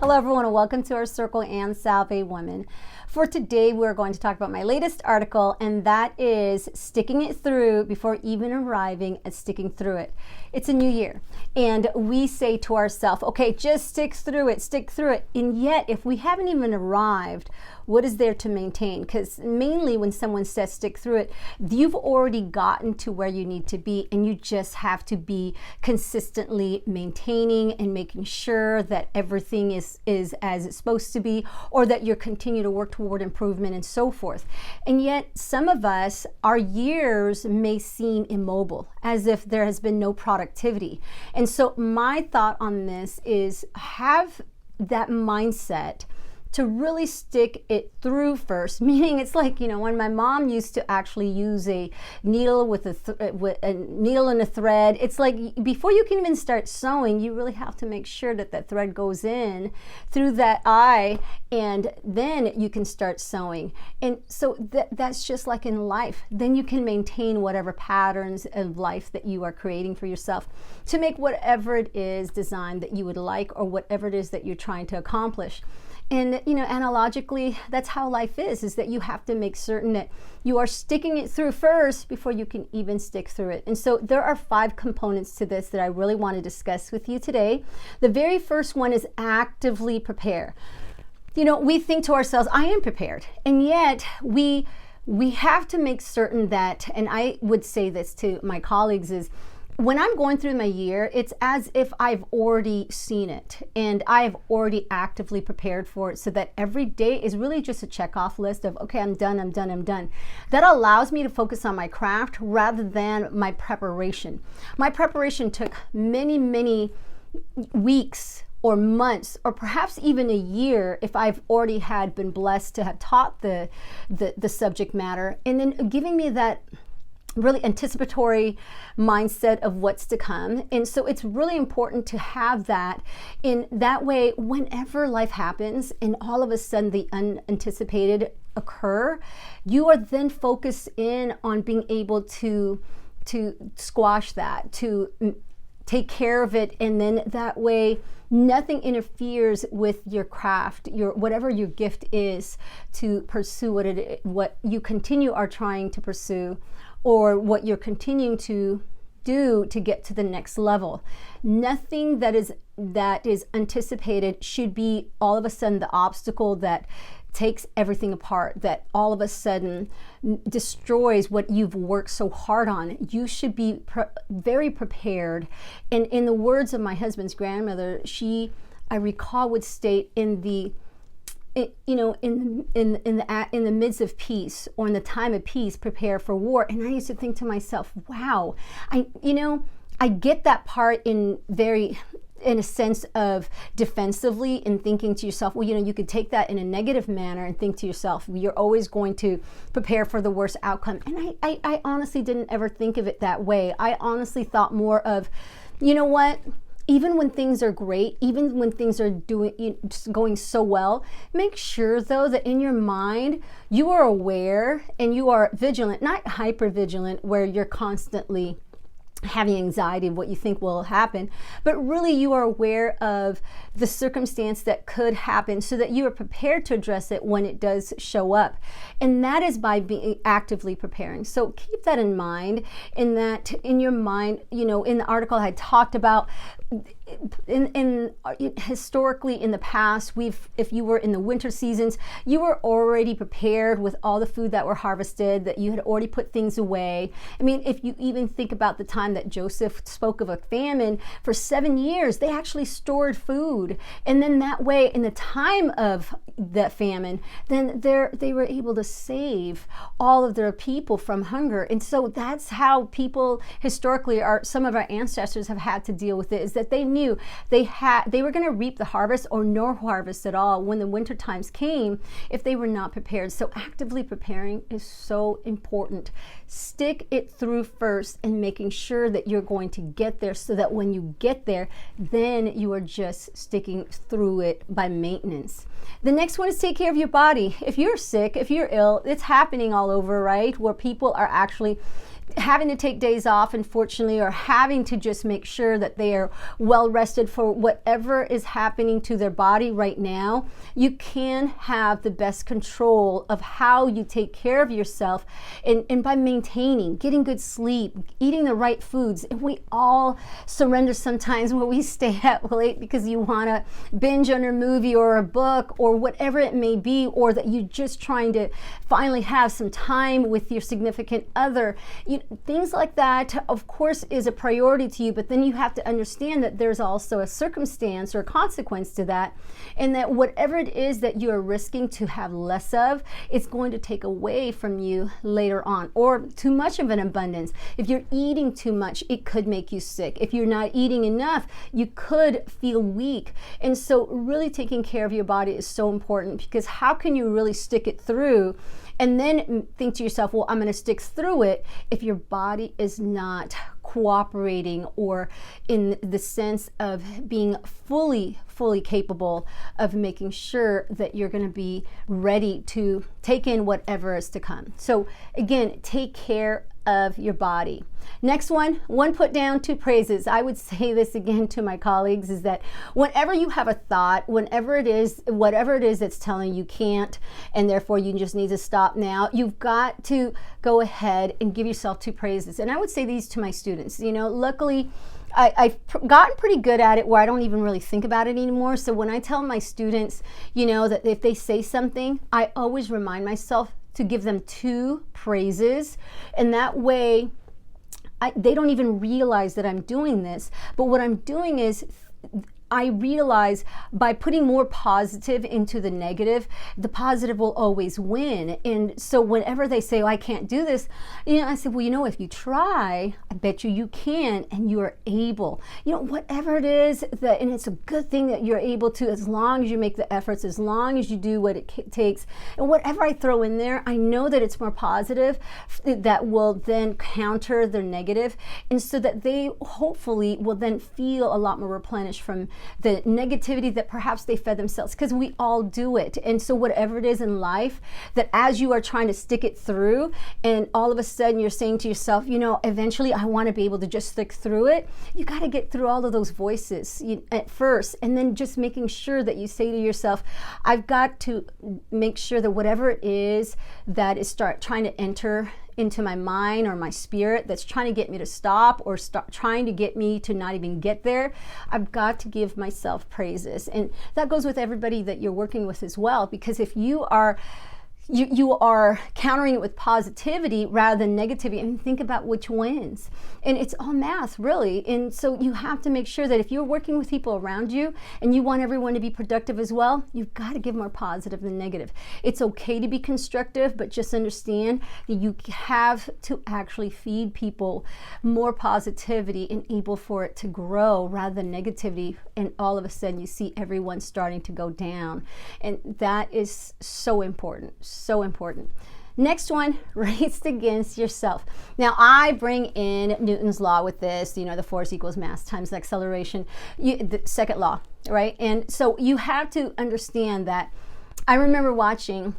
Hello everyone, and welcome to our Circle and Salve Women. For today, we're going to talk about my latest article, and that is sticking it through before even arriving at sticking through it. It's a new year, and we say to ourselves, okay, just stick through it. And yet, if we haven't even arrived, what is there to maintain? Because mainly when someone says stick through it, you've already gotten to where you need to be, and you just have to be consistently maintaining and making sure that everything is as it's supposed to be, or that you're continuing to work toward improvement and so forth. And yet some of us, our years may seem immobile, as if there has been no productivity. And so my thought on this is have that mindset to really stick it through first, meaning it's like, when my mom used to actually use a needle with a needle and a thread, it's like before you can even start sewing, you really have to make sure that that thread goes in through that eye, and then you can start sewing. And so that's just like in life. Then you can maintain whatever patterns of life that you are creating for yourself to make whatever it is designed that you would like, or whatever it is that you're trying to accomplish. And, analogically, that's how life is that you have to make certain that you are sticking it through first before you can even stick through it. And so there are 5 components to this that I really want to discuss with you today. The very first one is actively prepare. We think to ourselves, I am prepared. And yet we have to make certain that, and I would say this to my colleagues, is when I'm going through my year, it's as if I've already seen it and I've already actively prepared for it, so that every day is really just a check-off list of, okay, I'm done. That allows me to focus on my craft rather than my preparation. My preparation took many, many weeks or months, or perhaps even a year if I've already had been blessed to have taught the subject matter, and then giving me that really anticipatory mindset of what's to come. And so it's really important to have that. In that way, whenever life happens and all of a sudden the unanticipated occur, you are then focused in on being able to squash that, to take care of it, and then that way nothing interferes with your craft, your whatever your gift is, to pursue what you continue are trying to pursue, or what you're continuing to do to get to the next level. Nothing that is anticipated should be all of a sudden the obstacle that takes everything apart, that all of a sudden destroys what you've worked so hard on. You should be very prepared. And in the words of my husband's grandmother, I recall, would state, in the midst of peace, or in the time of peace, prepare for war. And I used to think to myself, wow, I get that part in a sense of defensively, in thinking to yourself, well, you could take that in a negative manner and think to yourself, you're always going to prepare for the worst outcome. And I honestly didn't ever think of it that way. I honestly thought more of, what? Even when things are great, even when things are going so well, make sure though that in your mind you are aware and you are vigilant, not hyper vigilant where you're constantly having anxiety of what you think will happen, but really you are aware of the circumstance that could happen, so that you are prepared to address it when it does show up. And that is by being actively preparing. So keep that in mind, in your mind, in the article I talked about, historically in the past, if you were in the winter seasons, you were already prepared with all the food that were harvested, that you had already put things away. I mean, if you even think about the time that Joseph spoke of a famine, for 7 years they actually stored food, and then that way in the time of that famine, then they were able to save all of their people from hunger. And so that's how people historically, some of our ancestors have had to deal with it, is that they knew they were going to reap the harvest or no harvest at all when the winter times came if they were not prepared. So actively preparing is so important. Stick it through first and making sure that you're going to get there, so that when you get there, then you are just sticking through it by maintenance. The next one is take care of your body. If you're sick, if you're ill, it's happening all over, right? Where people are actually having to take days off, unfortunately, or having to just make sure that they are well rested for whatever is happening to their body right now, you can have the best control of how you take care of yourself, and by maintaining, getting good sleep, eating the right foods. And we all surrender sometimes when we stay up late because you want to binge on a movie or a book or whatever it may be, or that you're just trying to finally have some time with your significant other. Things like that, of course, is a priority to you, but then you have to understand that there's also a circumstance or a consequence to that, and that whatever it is that you are risking to have less of, it's going to take away from you later on. Or too much of an abundance. If you're eating too much, it could make you sick. If you're not eating enough, you could feel weak. And so really taking care of your body is so important, because how can you really stick it through and then think to yourself, well, I'm going to stick through it, if your body is not cooperating, or in the sense of being fully capable of making sure that you're going to be ready to take in whatever is to come. So again, take care of your body. Next one put down, two praises. I would say this again to my colleagues, is that whenever you have a thought, whatever it is that's telling you can't, and therefore you just need to stop now, you've got to go ahead and give yourself two praises. And I would say these to my students. Luckily, I've gotten pretty good at it where I don't even really think about it anymore. So when I tell my students, that if they say something, I always remind myself to give them two praises. And that way, they don't even realize that I'm doing this. But what I'm doing is, I realize by putting more positive into the negative, the positive will always win. And so whenever they say, oh, I can't do this, I said, well, if you try, I bet you can, and you are able. Whatever it is, and it's a good thing that you're able to, as long as you make the efforts, as long as you do what it takes. And whatever I throw in there, I know that it's more positive, that will then counter their negative, and so that they hopefully will then feel a lot more replenished from the negativity that perhaps they fed themselves, because we all do it. And so whatever it is in life, that as you are trying to stick it through, and all of a sudden you're saying to yourself, eventually I want to be able to just stick through it, you got to get through all of those voices at first, and then just making sure that you say to yourself, I've got to make sure that whatever it is that is trying to enter into my mind or my spirit, that's trying to get me to stop, or trying to get me to not even get there, I've got to give myself praises. And that goes with everybody that you're working with as well, because if you are countering it with positivity rather than negativity, and think about which wins. And it's all math, really. And so you have to make sure that if you're working with people around you and you want everyone to be productive as well, you've got to give more positive than negative. It's okay to be constructive, but just understand that you have to actually feed people more positivity and able for it to grow rather than negativity. And all of a sudden you see everyone starting to go down. And that is so important. So important. Next one, raced against yourself. Now, I bring in Newton's law with this, the force equals mass times the acceleration, the second law, right? And so you have to understand that. I remember watching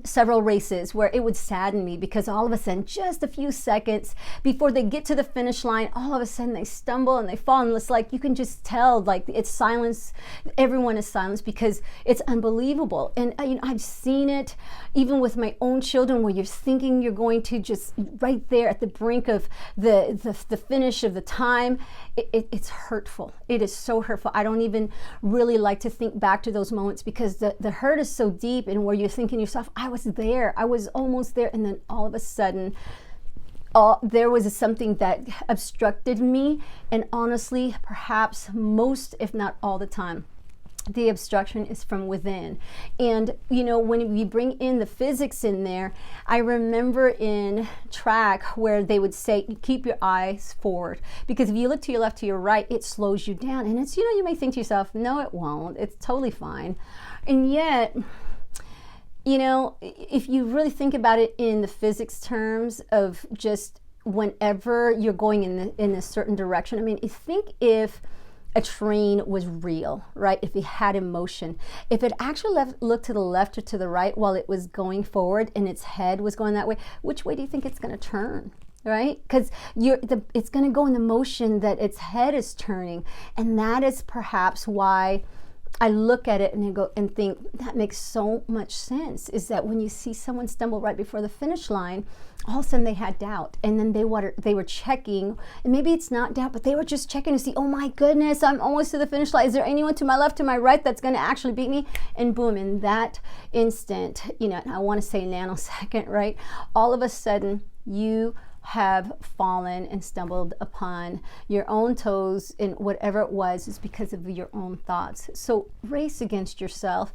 several races where it would sadden me, because all of a sudden, just a few seconds before they get to the finish line, all of a sudden they stumble and they fall, and it's like you can just tell, like, it's silence. Everyone is silenced because it's unbelievable. And I've seen it even with my own children, where you're thinking you're going to just right there at the brink of the finish of the time. It's hurtful. It is so hurtful. I don't even really like to think back to those moments, because the hurt is so deep, and where you're thinking to yourself, I was there, I was almost there, and then all of a sudden there was something that obstructed me. And honestly, perhaps most, if not all the time, the obstruction is from within. And when we bring in the physics in there, I remember in track where they would say, keep your eyes forward, because if you look to your left, to your right, it slows you down. And it's, you may think to yourself, no, it won't, it's totally fine. And yet, if you really think about it in the physics terms of just whenever you're going in a certain direction, think if a train was real, right? If it had emotion, if it actually looked to the left or to the right while it was going forward and its head was going that way, which way do you think it's going to turn? right? Because it's going to go in the motion that its head is turning. And that is perhaps why I look at it and I go and think that makes so much sense, is that when you see someone stumble right before the finish line, all of a sudden they had doubt, and then they were checking, and maybe it's not doubt, but they were just checking to see, oh my goodness, I'm almost to the finish line. Is there anyone to my left, to my right that's going to actually beat me? And boom, in that instant, I want to say nanosecond, right? All of a sudden, you have fallen and stumbled upon your own toes in whatever it was, is because of your own thoughts. So race against yourself.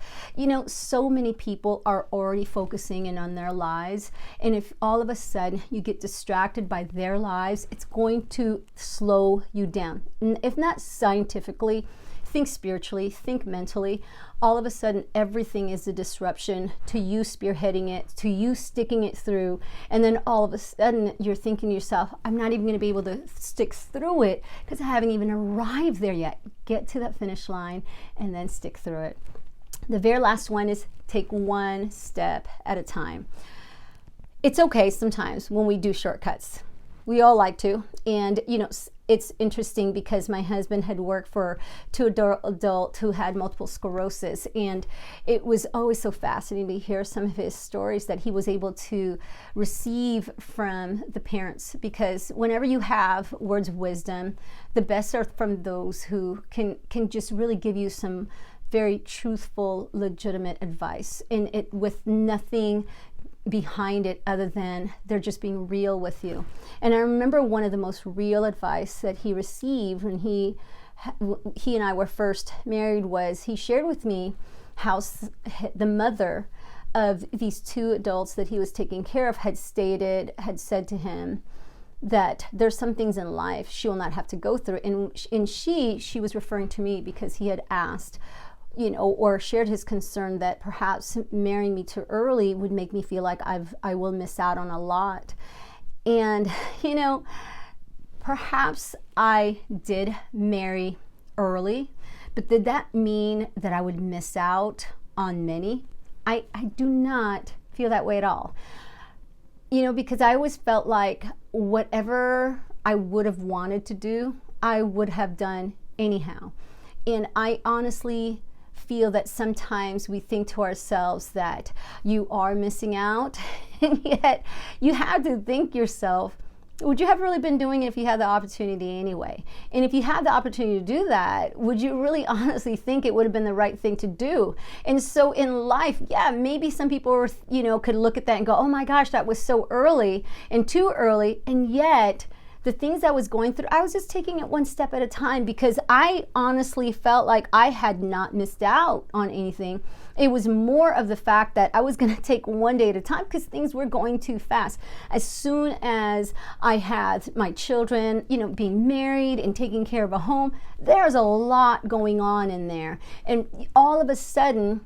So many people are already focusing in on their lives, and if all of a sudden you get distracted by their lives, it's going to slow you down. If not scientifically, think spiritually, think mentally. All of a sudden, everything is a disruption to you spearheading it, to you sticking it through. And then all of a sudden, you're thinking to yourself, I'm not even going to be able to stick through it because I haven't even arrived there yet. Get to that finish line and then stick through it. The very last one is take one step at a time. It's okay sometimes when we do shortcuts. We all like to. And, it's interesting because my husband had worked for two adults who had multiple sclerosis. And it was always so fascinating to hear some of his stories that he was able to receive from the parents. Because whenever you have words of wisdom, the best are from those who can just really give you some very truthful, legitimate advice. And it with nothing behind it other than they're just being real with you. And I remember one of the most real advice that he received when he and I were first married was he shared with me how the mother of these two adults that he was taking care of had said to him that there's some things in life she will not have to go through. And she was referring to me because he had asked, or shared his concern that perhaps marrying me too early would make me feel like I will miss out on a lot. And, perhaps I did marry early, but did that mean that I would miss out on many? I do not feel that way at all. Because I always felt like whatever I would have wanted to do, I would have done anyhow. And I honestly feel that sometimes we think to ourselves that you are missing out, and yet you have to think yourself, would you have really been doing it if you had the opportunity anyway? And if you had the opportunity to do that, would you really honestly think it would have been the right thing to do? And so in life, maybe some people were, could look at that and go, oh my gosh, that was so early and too early. And yet the things I was going through, I was just taking it one step at a time because I honestly felt like I had not missed out on anything. It was more of the fact that I was going to take one day at a time because things were going too fast. As soon as I had my children, being married and taking care of a home, there's a lot going on in there. And all of a sudden,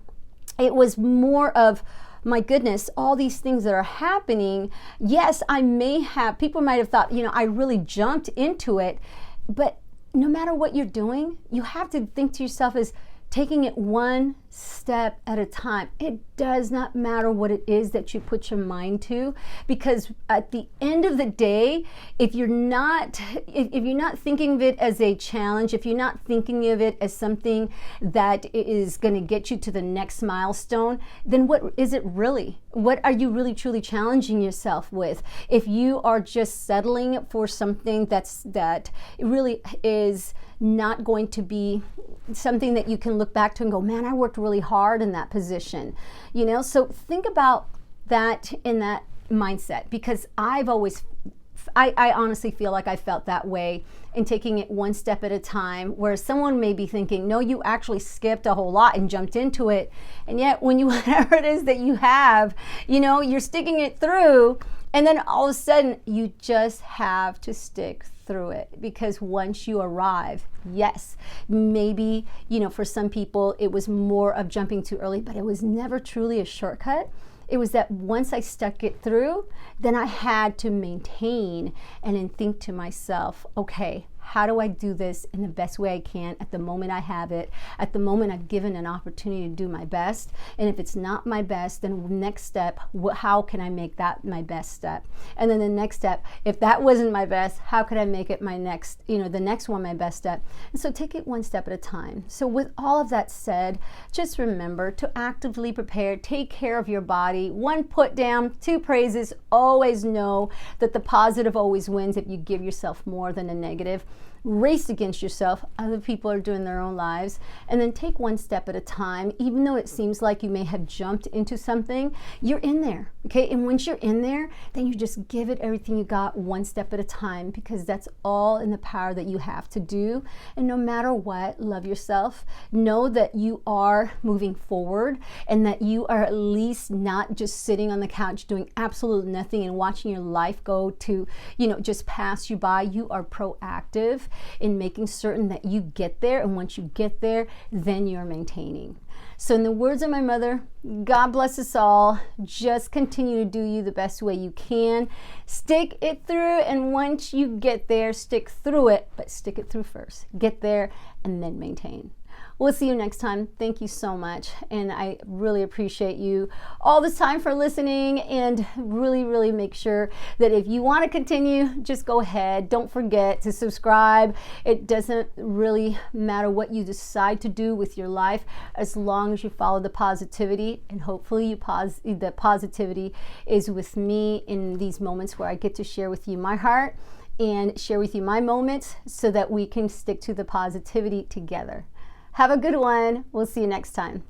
it was more of, my goodness, all these things that are happening. Yes, people might have thought, I really jumped into it, but no matter what you're doing, you have to think to yourself as taking it one step at a time. It does not matter what it is that you put your mind to, because at the end of the day, if you're not thinking of it as a challenge, if you're not thinking of it as something that is going to get you to the next milestone, then what is it really? What are you really truly challenging yourself with? If you are just settling for something that really is not going to be something that you can look back to and go, man, I worked really hard in that position. So think about that in that mindset, because I honestly feel like I felt that way in taking it one step at a time, where someone may be thinking, no, you actually skipped a whole lot and jumped into it. And yet when you, whatever it is that you have, you're sticking it through, and then all of a sudden you just have to stick through it, because once you arrive, yes, maybe, for some people it was more of jumping too early, but it was never truly a shortcut. It was that once I stuck it through, then I had to maintain and then think to myself, okay, how do I do this in the best way I can at the moment I have it, at the moment I've given an opportunity to do my best. And if it's not my best, then next step, how can I make that my best step? And then the next step, if that wasn't my best, how could I make it my next, the next one my best step? And so take it one step at a time. So with all of that said, just remember to actively prepare, take care of your body. 1 put down, 2 praises. Always know that the positive always wins if you give yourself more than a negative. Race against yourself. Other people are doing their own lives. And then take 1 step at a time. Even though it seems like you may have jumped into something, you're in there, okay? And once you're in there, then you just give it everything you got 1 step at a time, because that's all in the power that you have to do. And no matter what, love yourself. Know that you are moving forward and that you are at least not just sitting on the couch doing absolutely nothing and watching your life go to, just pass you by. You are proactive in making certain that you get there, and once you get there, then you're maintaining. So in the words of my mother, God bless us all. Just continue to do you the best way you can. Stick it through, and once you get there, stick through it, but stick it through first. Get there and then maintain. We'll see you next time. Thank you so much. And I really appreciate you all this time for listening, and really, really make sure that if you want to continue, just go ahead. Don't forget to subscribe. It doesn't really matter what you decide to do with your life, as long as you follow the positivity, and hopefully the positivity is with me in these moments where I get to share with you my heart and share with you my moments, so that we can stick to the positivity together. Have a good one. We'll see you next time.